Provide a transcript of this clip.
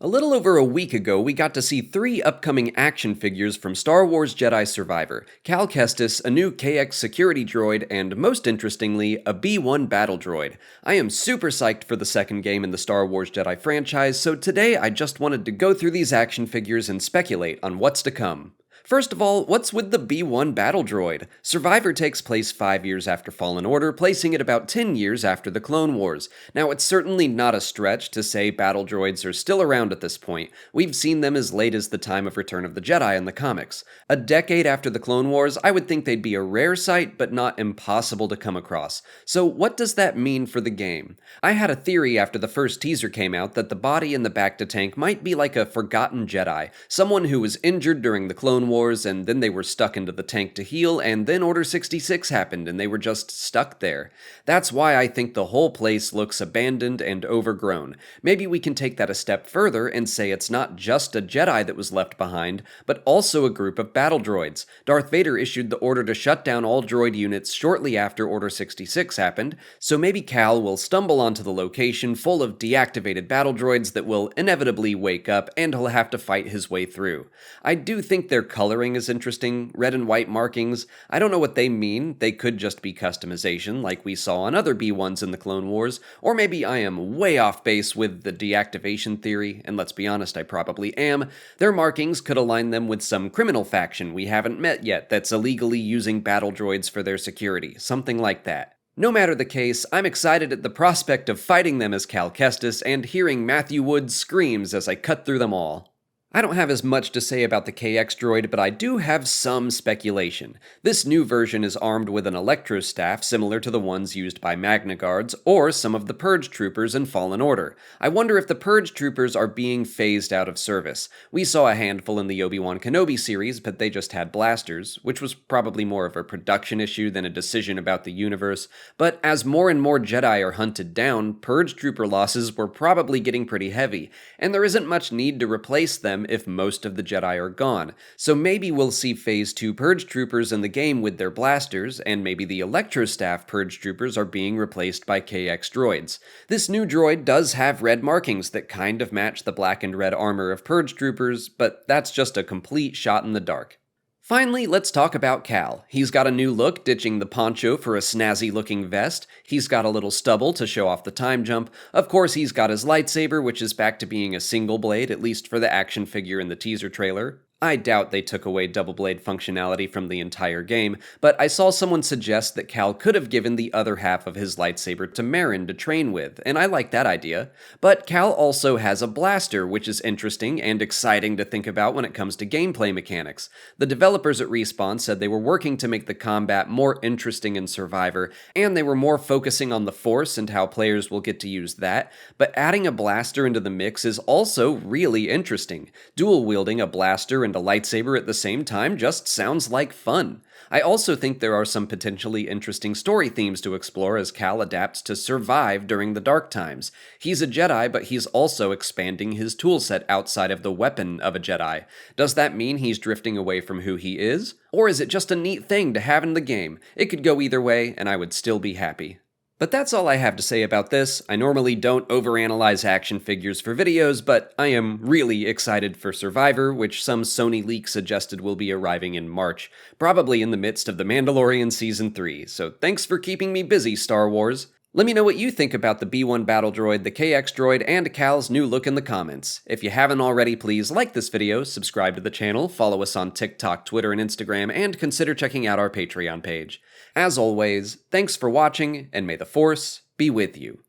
A little over a week ago, we got to see 3 upcoming action figures from Star Wars Jedi Survivor: Cal Kestis, a new KX security droid, and most interestingly, a B-1 battle droid. I am super psyched for the second game in the Star Wars Jedi franchise, so today I just wanted to go through these action figures and speculate on what's to come. First of all, what's with the B-1 battle droid? Survivor takes place 5 years after Fallen Order, placing it about 10 years after the Clone Wars. Now, it's certainly not a stretch to say battle droids are still around at this point. We've seen them as late as the time of Return of the Jedi in the comics. A decade after the Clone Wars, I would think they'd be a rare sight, but not impossible to come across. So what does that mean for the game? I had a theory after the first teaser came out that the body in the bacta tank might be like a forgotten Jedi, someone who was injured during the Clone Wars, and then they were stuck into the tank to heal, and then Order 66 happened, and they were just stuck there. That's why I think the whole place looks abandoned and overgrown. Maybe we can take that a step further and say it's not just a Jedi that was left behind, but also a group of battle droids. Darth Vader issued the order to shut down all droid units shortly after Order 66 happened, so maybe Cal will stumble onto the location full of deactivated battle droids that will inevitably wake up, and he'll have to fight his way through. I do think their coloring is interesting. Red and white markings. I don't know what they mean. They could just be customization, like we saw on other B1s in the Clone Wars, or maybe I am way off base with the deactivation theory, and let's be honest, I probably am. Their markings could align them with some criminal faction we haven't met yet that's illegally using battle droids for their security, something like that. No matter the case, I'm excited at the prospect of fighting them as Cal Kestis and hearing Matthew Wood's screams as I cut through them all. I don't have as much to say about the KX droid, but I do have some speculation. This new version is armed with an electro staff similar to the ones used by Magna Guards, or some of the Purge Troopers in Fallen Order. I wonder if the Purge Troopers are being phased out of service. We saw a handful in the Obi-Wan Kenobi series, but they just had blasters, which was probably more of a production issue than a decision about the universe. But as more and more Jedi are hunted down, Purge Trooper losses were probably getting pretty heavy, and there isn't much need to replace them if most of the Jedi are gone. So maybe we'll see Phase 2 Purge Troopers in the game with their blasters, and maybe the Electro Staff Purge Troopers are being replaced by KX droids. This new droid does have red markings that kind of match the black and red armor of Purge Troopers, but that's just a complete shot in the dark. Finally, let's talk about Cal. He's got a new look, ditching the poncho for a snazzy-looking vest. He's got a little stubble to show off the time jump. Of course, he's got his lightsaber, which is back to being a single blade, at least for the action figure in the teaser trailer. I doubt they took away double blade functionality from the entire game, but I saw someone suggest that Cal could have given the other half of his lightsaber to Marin to train with, and I like that idea. But Cal also has a blaster, which is interesting and exciting to think about when it comes to gameplay mechanics. The developers at Respawn said they were working to make the combat more interesting in Survivor, and they were more focusing on the Force and how players will get to use that, but adding a blaster into the mix is also really interesting. Dual wielding a blaster and a lightsaber at the same time just sounds like fun. I also think there are some potentially interesting story themes to explore as Cal adapts to survive during the dark times. He's a Jedi, but he's also expanding his toolset outside of the weapon of a Jedi. Does that mean he's drifting away from who he is? Or is it just a neat thing to have in the game? It could go either way, and I would still be happy. But that's all I have to say about this. I normally don't overanalyze action figures for videos, but I am really excited for Survivor, which some Sony leak suggested will be arriving in March, probably in the midst of The Mandalorian Season 3, so thanks for keeping me busy, Star Wars. Let me know what you think about the B-1 battle droid, the KX droid, and Cal's new look in the comments. If you haven't already, please like this video, subscribe to the channel, follow us on TikTok, Twitter, and Instagram, and consider checking out our Patreon page. As always, thanks for watching, and may the Force be with you.